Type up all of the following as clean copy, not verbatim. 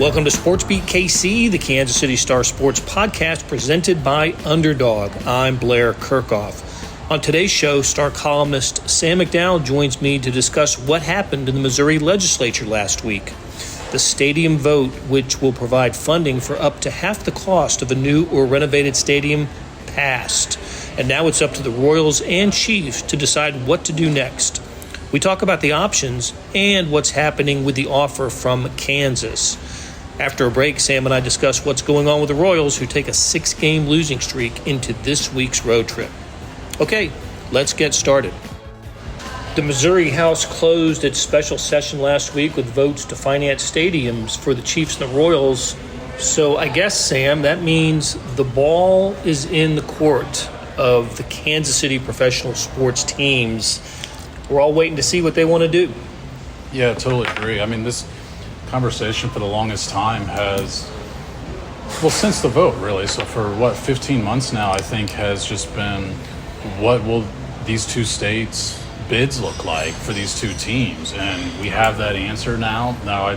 Welcome to SportsBeat KC, the Kansas City Star Sports podcast presented by Underdog. I'm Blair Kirchhoff. On today's show, Star columnist Sam McDowell joins me to discuss what happened in the Missouri legislature last week. The stadium vote, which will provide funding for up to half the cost of a new or renovated stadium, passed. And now it's up to the Royals and Chiefs to decide what to do next. We talk about the options and what's happening with the offer from Kansas. After a break, Sam and I discuss what's going on with the Royals, who take a 6-game losing streak into this week's road trip. Okay, let's get started. The Missouri House closed its special session last week with votes to finance stadiums for the Chiefs and the Royals. So I guess, Sam, that means the ball is in the court of the Kansas City professional sports teams. We're all waiting to see what they want to do. Yeah, I totally agree. I mean, this conversation for the longest time has, well, since the vote, really. So for, 15 months now, I think, has just been, what will these two states' bids look like for these two teams? And we have that answer now. Now,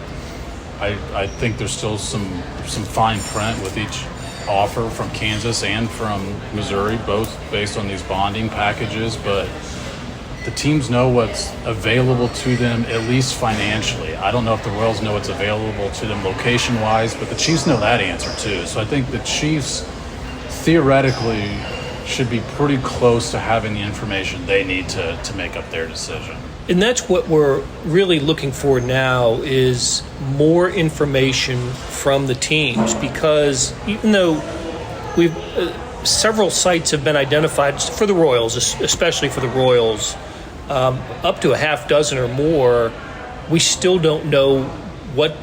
I think there's still some fine print with each offer from Kansas and from Missouri, both based on these bonding packages, but the teams know what's available to them, at least financially. I don't know if the Royals know what's available to them location-wise, but the Chiefs know that answer too. So I think the Chiefs theoretically should be pretty close to having the information they need to make up their decision. And that's what we're really looking for now, is more information from the teams, because even though we've several sites have been identified for the Royals, especially for the Royals, up to a half dozen or more, we still don't know what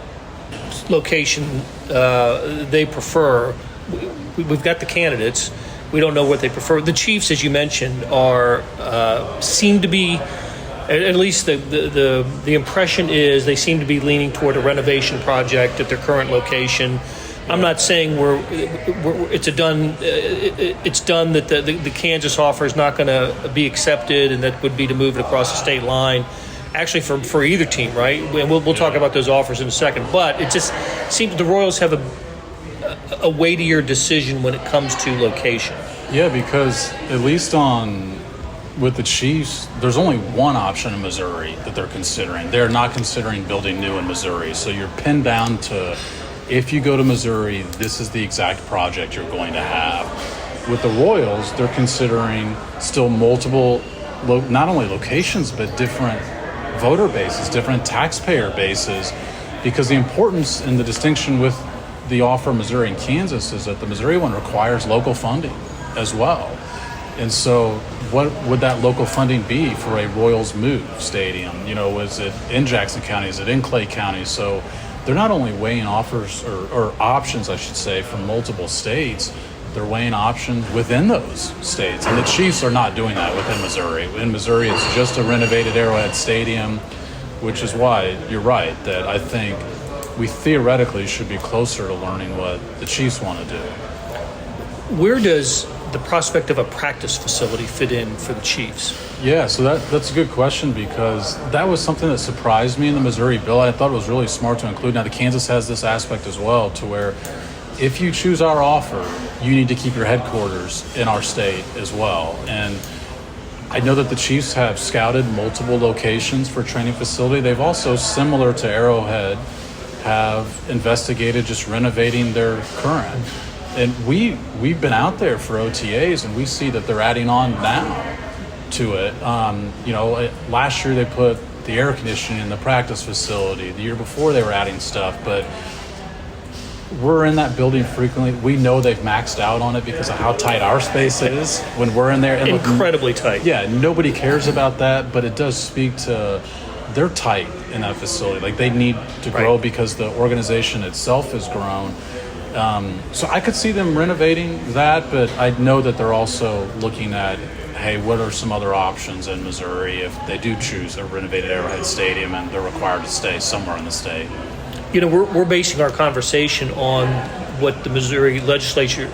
location they prefer. We've got the candidates. We don't know what they prefer. The Chiefs, as you mentioned, seem to be, at least the impression is, they seem to be leaning toward a renovation project at their current location. I'm not saying it's done that the Kansas offer is not going to be accepted, and that would be to move it across the state line. Actually, for either team, right? And we'll talk about those offers in a second. But it just seems the Royals have a weightier decision when it comes to location. Yeah, because at least with the Chiefs, there's only one option in Missouri that they're considering. They're not considering building new in Missouri. So you're pinned down to, if you go to Missouri, this is the exact project you're going to have. With the Royals, they're considering still multiple, not only locations, but different voter bases, different taxpayer bases, because the importance and the distinction with the offer Missouri and Kansas is that the Missouri one requires local funding as well. And so what would that local funding be for a Royals move stadium? You know, is it in Jackson County? Is it in Clay County? So they're not only weighing offers or options, I should say, from multiple states, they're weighing options within those states. And the Chiefs are not doing that within Missouri. In Missouri, it's just a renovated Arrowhead Stadium, which is why you're right, that I think we theoretically should be closer to learning what the Chiefs want to do. Where does the prospect of a practice facility fit in for the Chiefs? Yeah, so that's a good question, because that was something that surprised me in the Missouri bill. I thought it was really smart to include. Now, the Kansas has this aspect as well, to where if you choose our offer, you need to keep your headquarters in our state as well. And I know that the Chiefs have scouted multiple locations for training facility. They've also, similar to Arrowhead, have investigated just renovating their current. And we've been out there for OTAs, and we see that they're adding on now to it. Last year they put the air conditioning in the practice facility. The year before they were adding stuff, but we're in that building frequently. We know they've maxed out on it because of how tight our space is when we're in there. And incredibly tight. Yeah, nobody cares about that, but it does speak to they're tight in that facility. Like, they need to grow because the organization itself has grown. So I could see them renovating that, but I know that they're also looking at, hey, what are some other options in Missouri if they do choose a renovated Arrowhead Stadium and they're required to stay somewhere in the state? You know, we're basing our conversation on what the Missouri legislature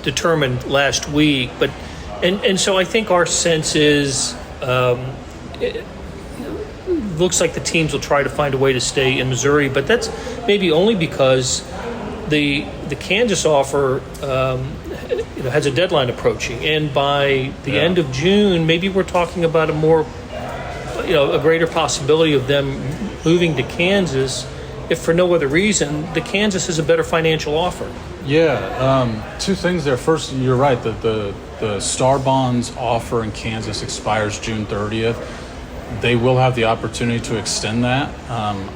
determined last week, but looks like the teams will try to find a way to stay in Missouri, but that's maybe only because the Kansas offer has a deadline approaching, and by the end of June, maybe we're talking about a greater possibility of them moving to Kansas, if for no other reason, the Kansas is a better financial offer. Yeah, two things there. First, you're right that the Star Bonds offer in Kansas expires June 30th. They will have the opportunity to extend that.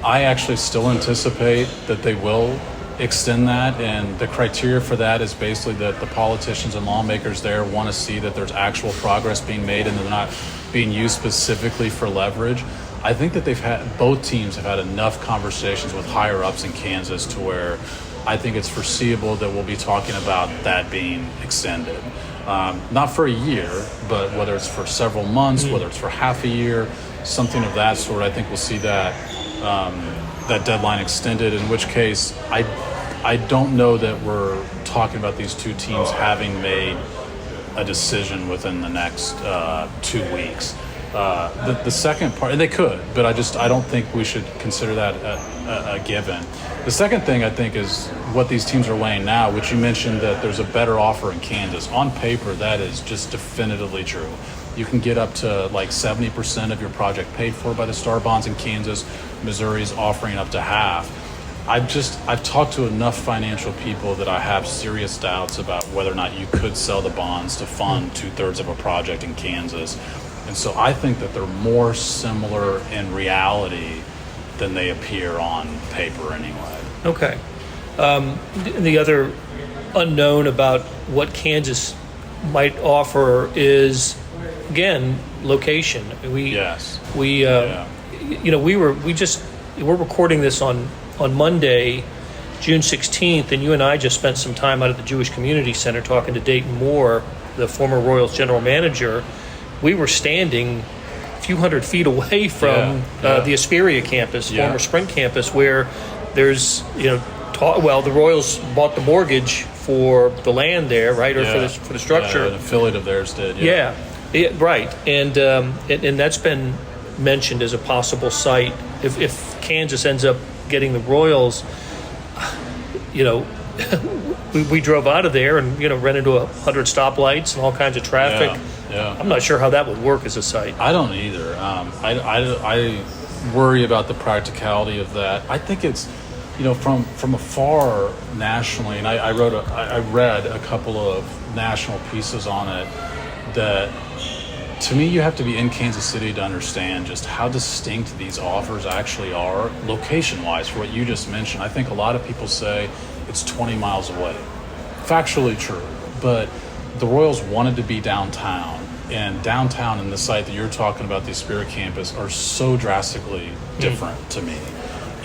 I actually still anticipate that they will extend that, and the criteria for that is basically that the politicians and lawmakers there want to see that there's actual progress being made and they're not being used specifically for leverage. I think that both teams have had enough conversations with higher ups in Kansas to where I think it's foreseeable that we'll be talking about that being extended. Not for a year, but whether it's for several months, whether it's for half a year, something of that sort, I think we'll see that deadline extended, in which case I don't know that we're talking about these two teams having made a decision within the next 2 weeks. The second part, and they could, but I don't think we should consider that a given. The second thing I think is what these teams are weighing now, which you mentioned that there's a better offer in Kansas. On paper, that is just definitively true. You can get up to like 70% of your project paid for by the Star Bonds in Kansas. Missouri's offering up to half. I've talked to enough financial people that I have serious doubts about whether or not you could sell the bonds to fund 2/3 of a project in Kansas. And so I think that they're more similar in reality than they appear on paper anyway. Okay. The other unknown about what Kansas might offer is, again, location. We're recording this on Monday, June 16th, and you and I just spent some time out at the Jewish Community Center talking to Dayton Moore, the former Royals general manager. We were standing a few hundred feet away from the Asperia campus, former Sprint campus, where there's, the Royals bought the mortgage for the land there, right, or for the structure. An affiliate of theirs did. Right, and that's been mentioned as a possible site if Kansas ends up getting the Royals. We drove out of there and ran into 100 stoplights and all kinds of traffic. I'm not sure how that would work as a site. I don't either. I worry about the practicality of that. I think it's from afar nationally, and I read a couple of national pieces on it that, to me, you have to be in Kansas City to understand just how distinct these offers actually are location-wise. For what you just mentioned, I think a lot of people say it's 20 miles away. Factually true, but the Royals wanted to be downtown, and downtown and the site that you're talking about, the Spirit campus, are so drastically different to me.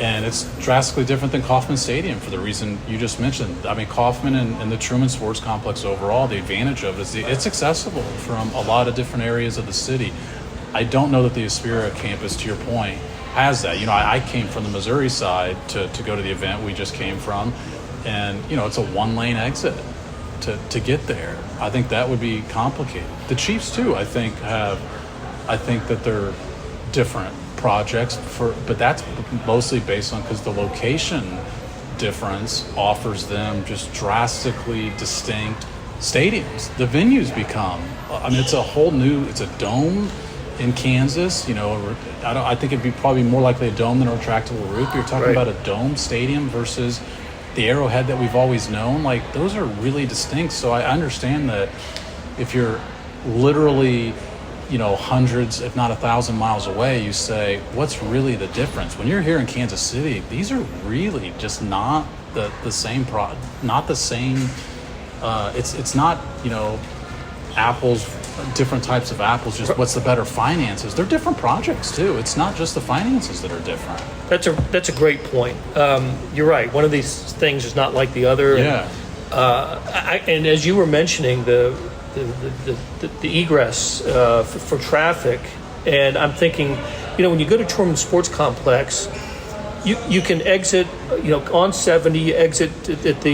And it's drastically different than Kauffman Stadium for the reason you just mentioned. I mean, Kauffman and the Truman Sports Complex overall, the advantage of it is it's accessible from a lot of different areas of the city. I don't know that the Asperia campus, to your point, has that. I came from the Missouri side to go to the event we just came from, and, it's a one-lane exit to get there. I think that would be complicated. The Chiefs, too, I think that they're different projects but that's mostly based on because the location difference offers them just drastically distinct stadiums. The venues become, it's a dome in Kansas. I think it'd be probably more likely a dome than a retractable roof. You're talking about a dome stadium versus the Arrowhead that we've always known. Like, those are really distinct. So I understand that if you're literally hundreds, if not 1,000 miles away, you say, what's really the difference? When you're here in Kansas City, these are really just not the same not the same. It's not, apples, different types of apples, just what's the better finances. They're different projects too. It's not just the finances that are different. That's a great point. You're right. One of these things is not like the other. Yeah. And as you were mentioning, the egress for traffic, and I'm thinking, when you go to Truman Sports Complex, you can exit, on 70, you exit at the,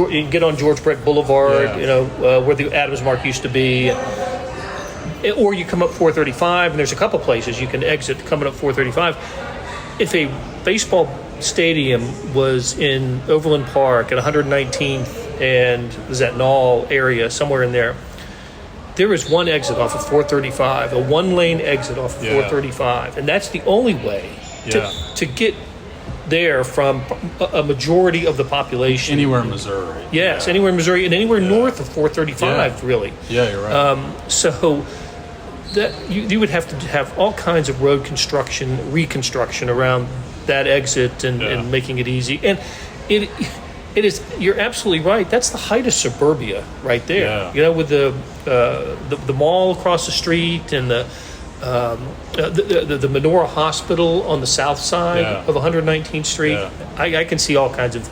you get on George Brett Boulevard, where the Adams Mark used to be. or you come up 435, and there's a couple places you can exit coming up 435. If a baseball stadium was in Overland Park at 119th and was that Knoll area, somewhere in there, there is one exit off of 435, a one-lane exit off of 435, and that's the only way to get there from a majority of the population. Anywhere in Missouri. Yes, anywhere in Missouri, and anywhere north of 435, really. Yeah, you're right. So that you would have to have all kinds of road construction, reconstruction around that exit and making it easy. And it is, you're absolutely right. That's the height of suburbia right there. Yeah. You know, with the mall across the street and the Menorah Hospital on the south side of 119th Street. Yeah. I can see all kinds of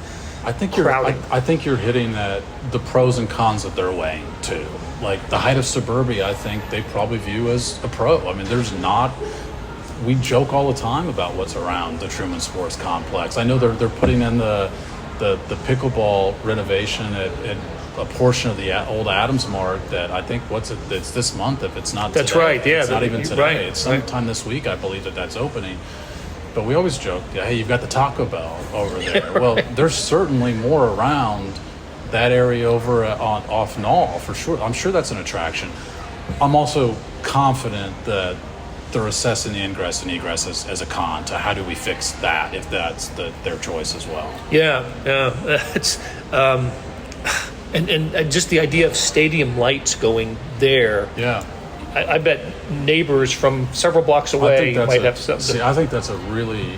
crowding. I think you're hitting at the pros and cons that they're weighing too. Like the height of suburbia, I think they probably view as a pro. I mean, we joke all the time about what's around the Truman Sports Complex. I know they're putting in the pickleball renovation at a portion of the old Adams Mart that I think it's this month if it's not today. That's right, yeah. It's not even today. Right, it's sometime this week, I believe, that's opening. But we always joke, hey, you've got the Taco Bell over there. Right. Well, there's certainly more around that area over off Knoll, for sure. I'm sure that's an attraction. I'm also confident that they're assessing the ingress and egress as a con to how do we fix that if that's their choice as well. Yeah. It's and just the idea of stadium lights going there. Yeah. I bet neighbors from several blocks away might have something. See, I think that's a really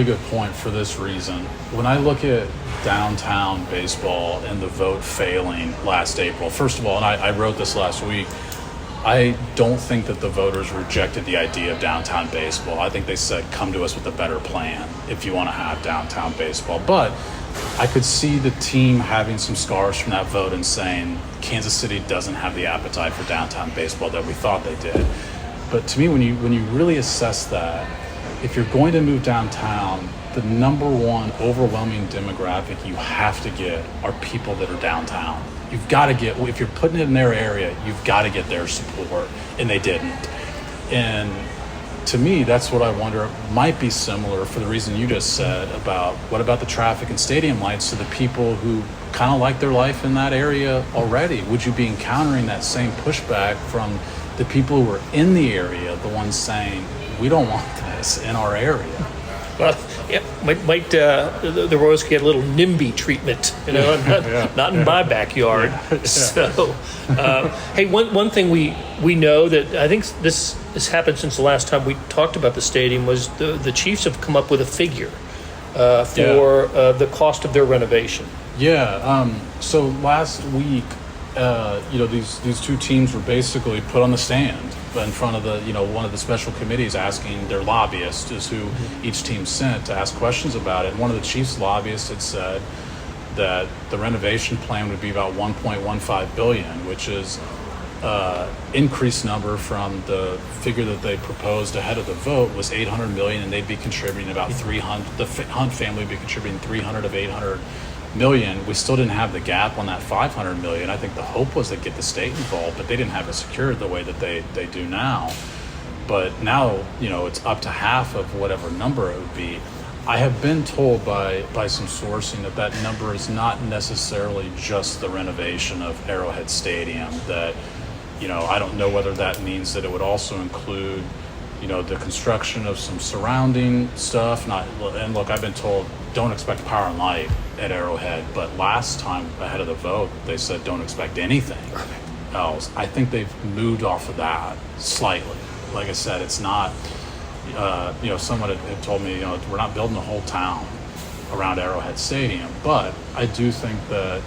good point for this reason. When I look at downtown baseball and the vote failing last April, first of all, and I wrote this last week, I don't think that the voters rejected the idea of downtown baseball. I think they said, come to us with a better plan if you want to have downtown baseball. But I could see the team having some scars from that vote and saying Kansas City doesn't have the appetite for downtown baseball that we thought they did. But to me, when you really assess that, if you're going to move downtown, the number one overwhelming demographic you have to get are people that are downtown. You've got to get, if you're putting it in their area, you've got to get their support, and they didn't. And to me, that's what I wonder might be similar for the reason you just said about what about the traffic and stadium lights to the people who kind of like their life in that area already? Would you be encountering that same pushback from the people who are in the area, the ones saying, we don't want this in our area? Well, yeah, might the Royals get a little NIMBY treatment, not in my backyard. Yeah. So, hey, one thing we know that I think this has happened since the last time we talked about the stadium was the Chiefs have come up with a figure for the cost of their renovation. Yeah. So last week, these two teams were basically put on the stand in front of one of the special committees asking their lobbyists, is who each team sent, to ask questions about it. And one of the Chiefs lobbyists had said that the renovation plan would be about $1.15 billion, which is increased number from the figure that they proposed ahead of the vote was $800 million, and they'd be contributing about 300. The Hunt family would be contributing 300 of 800 million. We still didn't have the gap on that 500 million. I think the hope was to get the state involved, but they didn't have it secured the way that they do now. But now, it's up to half of whatever number it would be. I have been told by some sourcing that number is not necessarily just the renovation of Arrowhead Stadium. That, I don't know whether that means that it would also include, the construction of some surrounding stuff. And look, I've been told don't expect power and light at Arrowhead, but last time ahead of the vote, they said don't expect anything else. I think they've moved off of that slightly. Like I said, it's not, someone had told me, we're not building a whole town around Arrowhead Stadium, but I do think that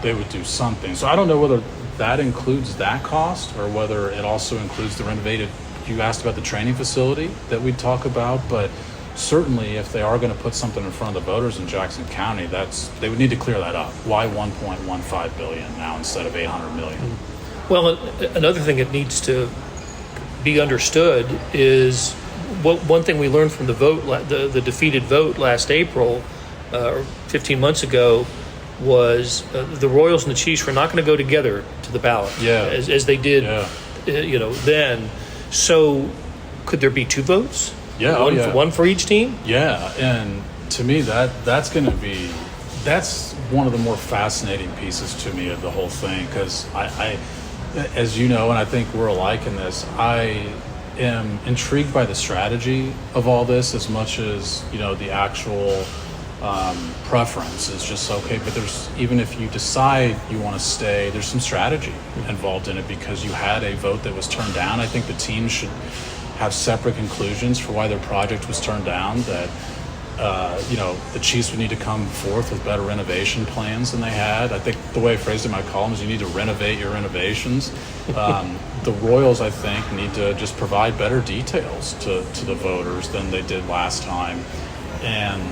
they would do something. So I don't know whether that includes that cost or whether it also includes the renovated. You asked about the training facility that we'd talk about, but certainly if they are going to put something in front of the voters in Jackson County, they would need to clear that up. Why 1.15 billion now instead of 800 million? Well, another thing that needs to be understood is one thing we learned from the vote, the defeated vote last April, 15 months ago, was the Royals and the Chiefs were not going to go together to the ballot as they did then. So could there be two votes? Yeah, One for each team? Yeah, and to me that's one of the more fascinating pieces to me of the whole thing, because I, as you know, and I think we're alike in this, I am intrigued by the strategy of all this as much as the actual preference is just okay. But there's, even if you decide you want to stay, there's some strategy involved in it, because you had a vote that was turned down. I think the teams should have separate conclusions for why their project was turned down, that the Chiefs would need to come forth with better renovation plans than they had. I think the way I phrased it in my column is you need to renovate your renovations. The Royals, I think, need to just provide better details to the voters than they did last time. And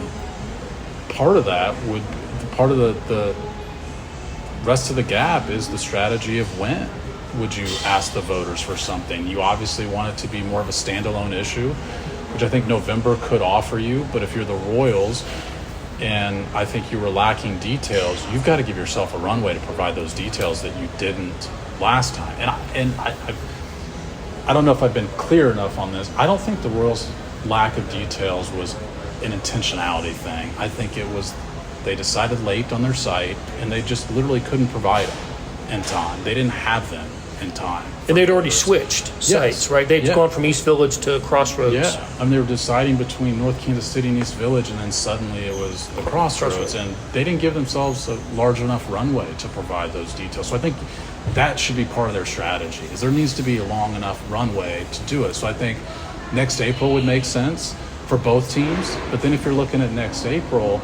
part of the rest of the gap is the strategy of when would you ask the voters for something. You obviously want it to be more of a standalone issue, which I think November could offer you. But if you're the Royals, and I think you were lacking details, you've got to give yourself a runway to provide those details that you didn't last time. And I don't know if I've been clear enough on this. I don't think the Royals' lack of details was an intentionality thing. I think it was they decided late on their site, and they just literally couldn't provide them in time. They didn't have them in time. And they'd already switched sites, right? They'd gone from East Village to Crossroads. Yeah, I mean, they were deciding between North Kansas City and East Village, and then suddenly it was the Crossroads. And they didn't give themselves a large enough runway to provide those details. So I think that should be part of their strategy, is there needs to be a long enough runway to do it. So I think next April would make sense for both teams. But then if you're looking at next April,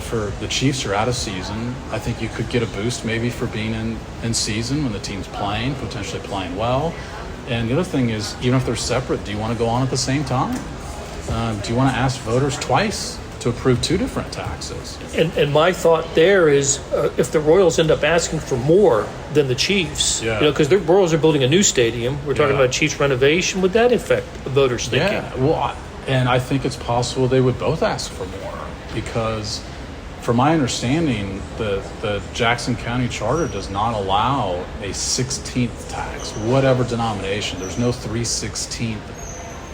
for the Chiefs are out of season, I think you could get a boost maybe for being in season when the team's playing, potentially playing well. And the other thing is, even if they're separate, do you want to go on at the same time? Do you want to ask voters twice to approve two different taxes? And my thought there is, if the Royals end up asking for more than the Chiefs, because the Royals are building a new stadium, we're talking about Chiefs renovation, would that affect the voters' thinking? Yeah, well, and I think it's possible they would both ask for more, because from my understanding, the Jackson County Charter does not allow a 16th tax, whatever denomination. There's no 3/16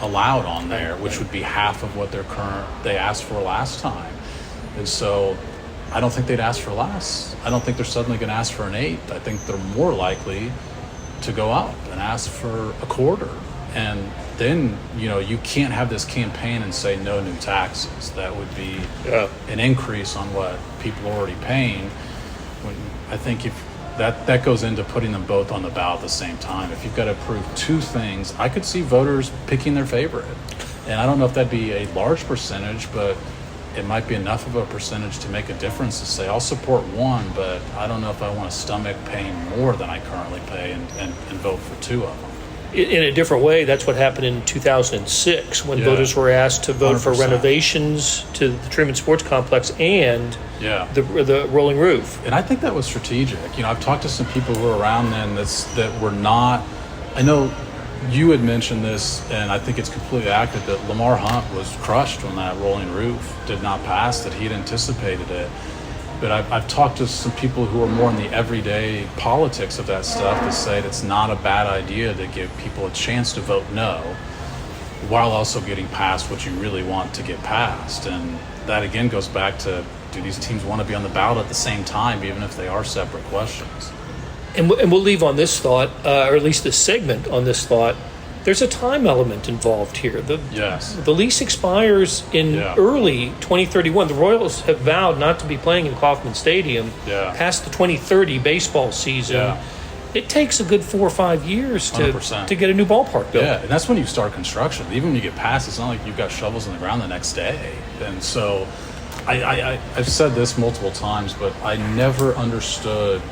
allowed on there, which would be half of what they asked for last time. And so I don't think they'd ask for less. I don't think they're suddenly going to ask for an eighth. I think they're more likely to go up and ask for a quarter. And then, you can't have this campaign and say no new taxes. That would be an increase on what people are already paying. I think if that goes into putting them both on the ballot at the same time. If you've got to approve two things, I could see voters picking their favorite. And I don't know if that'd be a large percentage, but it might be enough of a percentage to make a difference to say, I'll support one, but I don't know if I want to stomach paying more than I currently pay and vote for two of them. In a different way, that's what happened in 2006 when voters were asked to vote 100%. For renovations to the Truman Sports Complex and the rolling roof. And I think that was strategic. I've talked to some people who were around then that were not. I know you had mentioned this, and I think it's completely accurate, that Lamar Hunt was crushed when that rolling roof did not pass, that he'd anticipated it. But I've talked to some people who are more in the everyday politics of that stuff that say it's not a bad idea to give people a chance to vote no, while also getting past what you really want to get past. And that again goes back to, do these teams want to be on the ballot at the same time, even if they are separate questions? And we'll leave on this thought, or at least this segment on this thought. There's a time element involved here. The lease expires in early 2031. The Royals have vowed not to be playing in Kauffman Stadium past the 2030 baseball season. Yeah. It takes a good 4 or 5 years to get a new ballpark built. Yeah, and that's when you start construction. Even when you get past, it's not like you've got shovels in the ground the next day. And so I've said this multiple times, but I never understood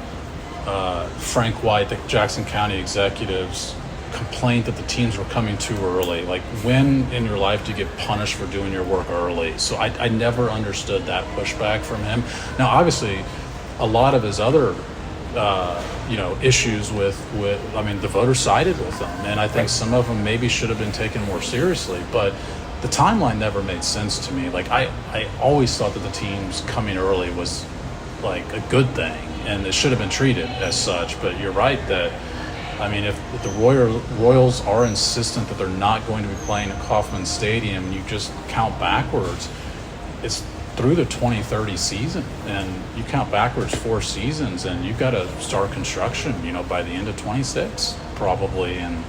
Frank White, the Jackson County executive's complaint that the teams were coming too early. Like, when in your life do you get punished for doing your work early? So I never understood that pushback from him. Now, obviously, a lot of his other issues with the voters sided with him, and I think some of them maybe should have been taken more seriously, but the timeline never made sense to me. Like, I always thought that the teams coming early was like a good thing, and it should have been treated as such. But you're right that I mean, if the Royals are insistent that they're not going to be playing at Kauffman Stadium, and you just count backwards, it's through the 2030 season, and you count backwards 4 seasons, and you've got to start construction, by the end of 26 probably, and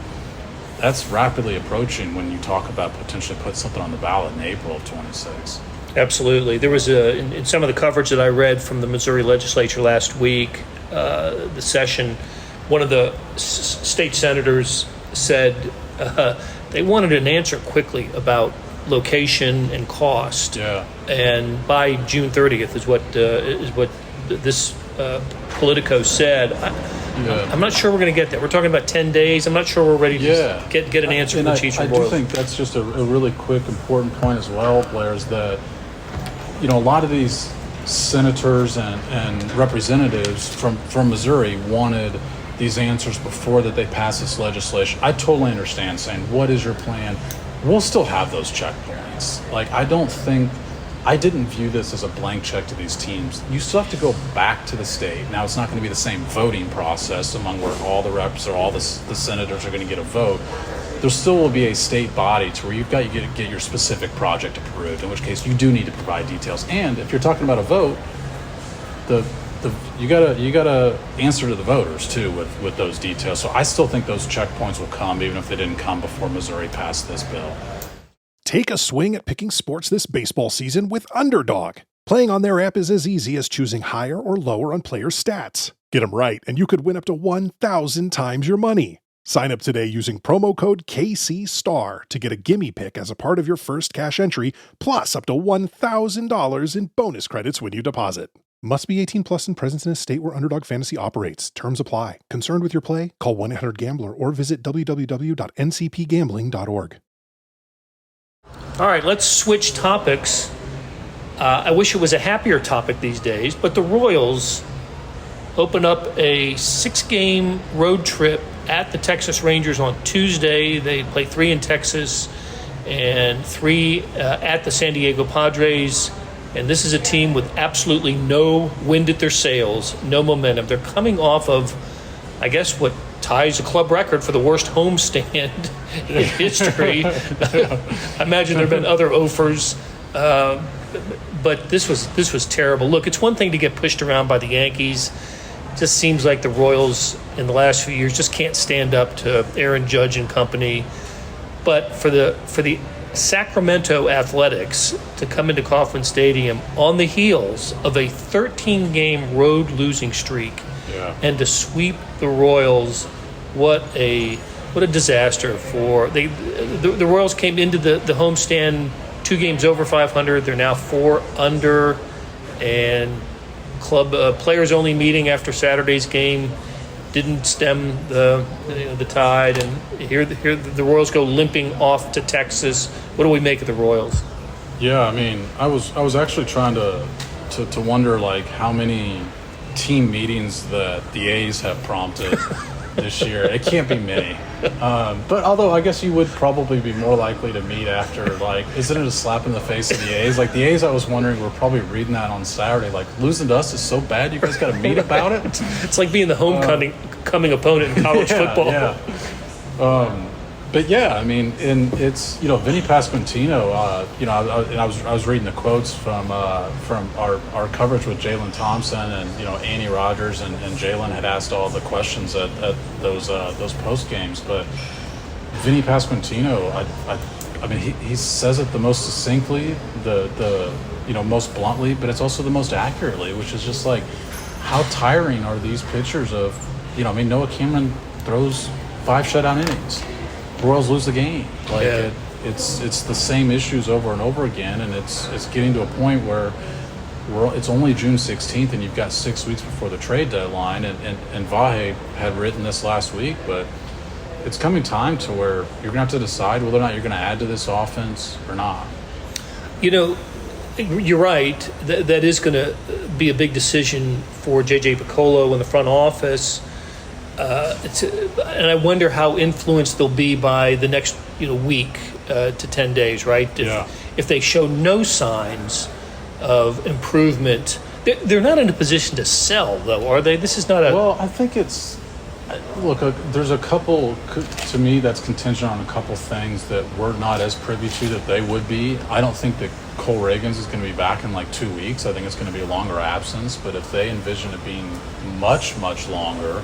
that's rapidly approaching when you talk about potentially put something on the ballot in April of 26. Absolutely. There was in some of the coverage that I read from the Missouri legislature last week, the session, one of the state senators said they wanted an answer quickly about location and cost. Yeah. And by June 30th is what this Politico said. I'm not sure we're going to get there. We're talking about 10 days. I'm not sure we're ready to get an answer from the Chiefs and Royals. I do think that's just a really quick, important point as well, Blair, is that, a lot of these senators and representatives from Missouri wanted these answers before that they pass this legislation. I totally understand saying, what is your plan? We'll still have those checkpoints. I didn't view this as a blank check to these teams. You still have to go back to the state. Now, it's not going to be the same voting process among where all the reps or all the senators are going to get a vote. There still will be a state body to where you've got to get your specific project approved, in which case you do need to provide details. And if you're talking about a vote, you gotta answer to the voters too with those details. So I still think those checkpoints will come, even if they didn't come before Missouri passed this bill. Take a swing at picking sports this baseball season with Underdog. Playing on their app is as easy as choosing higher or lower on players' stats. Get them right, and you could win up to 1,000 times your money. Sign up today using promo code KCSTAR to get a gimme pick as a part of your first cash entry, plus up to $1,000 in bonus credits when you deposit. Must be 18 plus and present in a state where Underdog Fantasy operates. Terms apply. Concerned with your play? Call 1-800-GAMBLER or visit www.ncpgambling.org. All right, let's switch topics. I wish it was a happier topic these days, but the Royals open up a 6-game road trip at the Texas Rangers on Tuesday. They play 3 in Texas and 3 at the San Diego Padres. And this is a team with absolutely no wind at their sails, no momentum. They're coming off of, I guess, what ties the club record for the worst homestand in history. I imagine there have been other offers, but this was terrible. Look, it's one thing to get pushed around by the Yankees. It just seems like the Royals in the last few years just can't stand up to Aaron Judge and company. But for the Sacramento Athletics to come into Kauffman Stadium on the heels of a 13-game road losing streak and to sweep the Royals, what a disaster for the Royals came into the homestand 2 games over 500. They're now 4 under, and club players only meeting after Saturday's game didn't stem the tide, and here the Royals go limping off to Texas. What do we make of the Royals? Yeah, I mean, I was actually trying to wonder how many team meetings that the A's have prompted this year. It can't be many. But although I guess you would probably be more likely to meet after, isn't it a slap in the face of the A's? The A's, I was wondering, were probably reading that on Saturday. Losing to us is so bad, you guys got to meet about it? It's like being the homecoming opponent in college football. Yeah. But yeah, I mean, and it's, Vinny Pasquantino, I was reading the quotes from our coverage with Jalen Thompson, and, Annie Rogers and Jalen had asked all the questions at those post games. But Vinny Pasquantino, I mean, he says it the most succinctly, the most bluntly, but it's also the most accurately, which is just how tiring are these pitchers of, Noah Cameron throws 5 shutout innings. Royals lose the game. It's the same issues over and over again, and it's getting to a point where it's only June 16th, and you've got 6 weeks before the trade deadline. And Vahe had written this last week, but it's coming time to where you're going to have to decide whether or not you're going to add to this offense or not. You're right. That is going to be a big decision for J.J. Piccolo in the front office. And I wonder how influenced they'll be by the next week to 10 days, right? If they show no signs of improvement, they're not in a position to sell, though, are they? This is not a... Well, I think it's Look, there's a couple, to me, that's contingent on a couple things that we're not as privy to that they would be. I don't think that Cole Reagans is going to be back in like 2 weeks. I think it's going to be a longer absence. But if they envision it being much, much longer,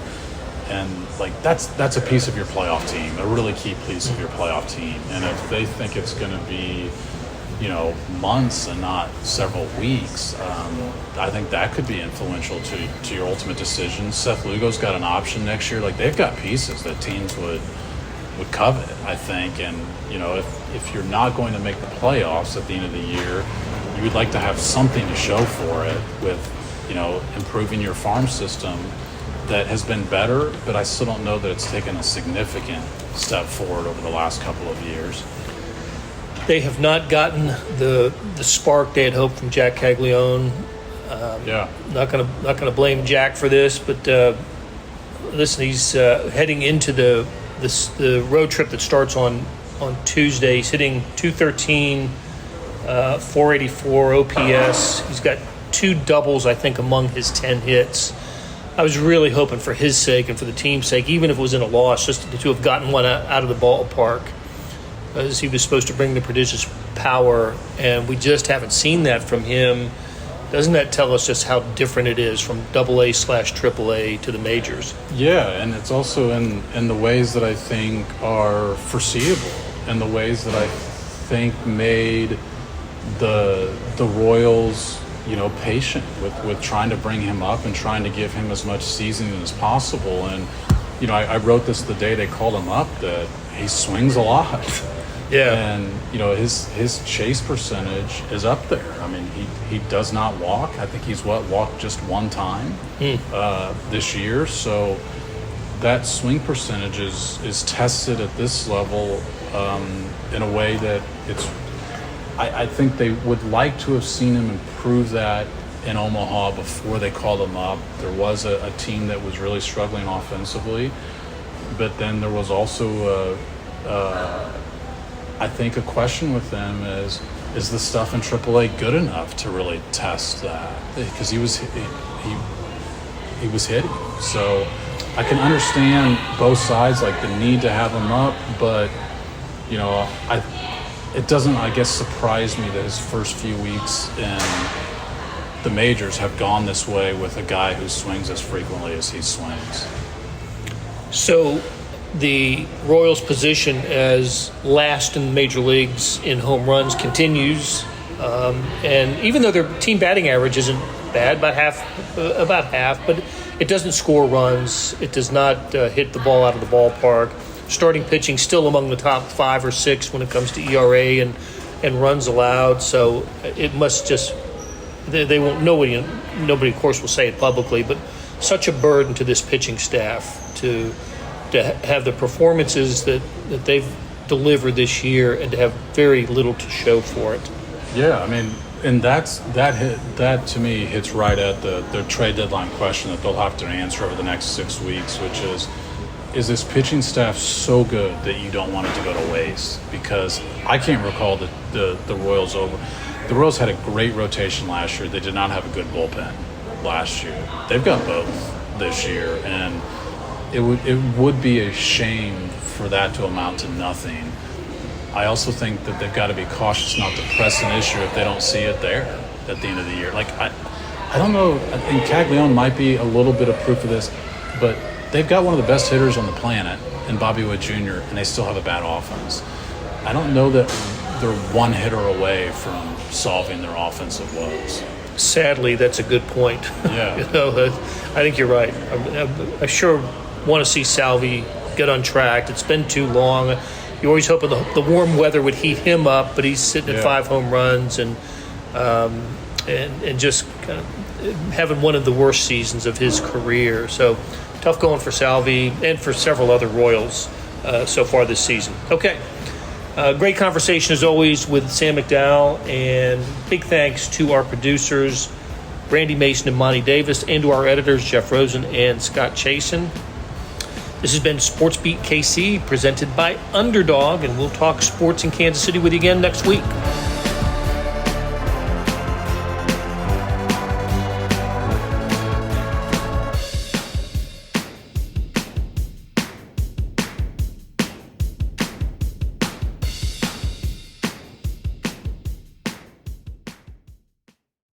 and like that's a piece of your playoff team, a really key piece of your playoff team. And if they think it's going to be, months and not several weeks, I think that could be influential to your ultimate decision. Seth Lugo's got an option next year. Like, they've got pieces that teams would covet, I think. And, if you're not going to make the playoffs at the end of the year, you would like to have something to show for it with, improving your farm system that has been better, but I still don't know that it's taken a significant step forward over the last couple of years. They have not gotten the spark they had hoped from Jack Caglione. Not gonna blame Jack for this, but listen, he's heading into the road trip that starts on Tuesday. He's hitting .213, 484 OPS. He's got 2 doubles, I think, among his 10 hits. I was really hoping for his sake and for the team's sake, even if it was in a loss, just to have gotten one out of the ballpark, as he was supposed to bring the prodigious power, and we just haven't seen that from him. Doesn't that tell us just how different it is from AA/AAA to the majors? Yeah, and it's also in the ways that I think are foreseeable, and the ways that I think made the Royals, patient with trying to bring him up and trying to give him as much seasoning as possible. And, I wrote this the day they called him up, that he swings a lot. Yeah. And, his chase percentage is up there. I mean, he does not walk. I think he's walked just one time this year. So that swing percentage is tested at this level in a way that I think they would like to have seen him improve that in Omaha before they called him up. There was a team that was really struggling offensively, but then there was also I think a question with them is the stuff in AAA good enough to really test that? Because he was hitting. So I can understand both sides, like the need to have him up, but it doesn't, I guess, surprise me that his first few weeks in the majors have gone this way with a guy who swings as frequently as he swings. So the Royals' position as last in the major leagues in home runs continues, and even though their team batting average isn't bad, about half, but it doesn't score runs. It does not hit the ball out of the ballpark. Starting pitching still among the top 5 or 6 when it comes to ERA and runs allowed. So it must just they won't. Nobody of course will say it publicly, but such a burden to this pitching staff to have the performances that they've delivered this year and to have very little to show for it. Yeah, I mean, and that to me hits right at the trade deadline question that they'll have to answer over the next 6 weeks, which is this pitching staff so good that you don't want it to go to waste? Because I can't recall the Royals the Royals had a great rotation last year. They did not have a good bullpen last year. They've got both this year, and it would be a shame for that to amount to nothing. I also think that they've got to be cautious not to press an issue if they don't see it there at the end of the year. Like, I don't know, and Caglione might be a little bit of proof of this, but they've got one of the best hitters on the planet in Bobby Witt Jr., and they still have a bad offense. I don't know that they're one hitter away from solving their offensive woes. Sadly, that's a good point. Yeah. I think you're right. I sure want to see Salvi get on track. It's been too long. You always hope the warm weather would heat him up, but he's sitting at 5 home runs and just kind of having one of the worst seasons of his career. So tough going for Salvi and for several other Royals so far this season. Okay. Great conversation as always with Sam McDowell, and big thanks to our producers, Randy Mason and Monty Davis, and to our editors, Jeff Rosen and Scott Chasen. This has been SportsBeat KC, presented by Underdog, and we'll talk sports in Kansas City with you again next week.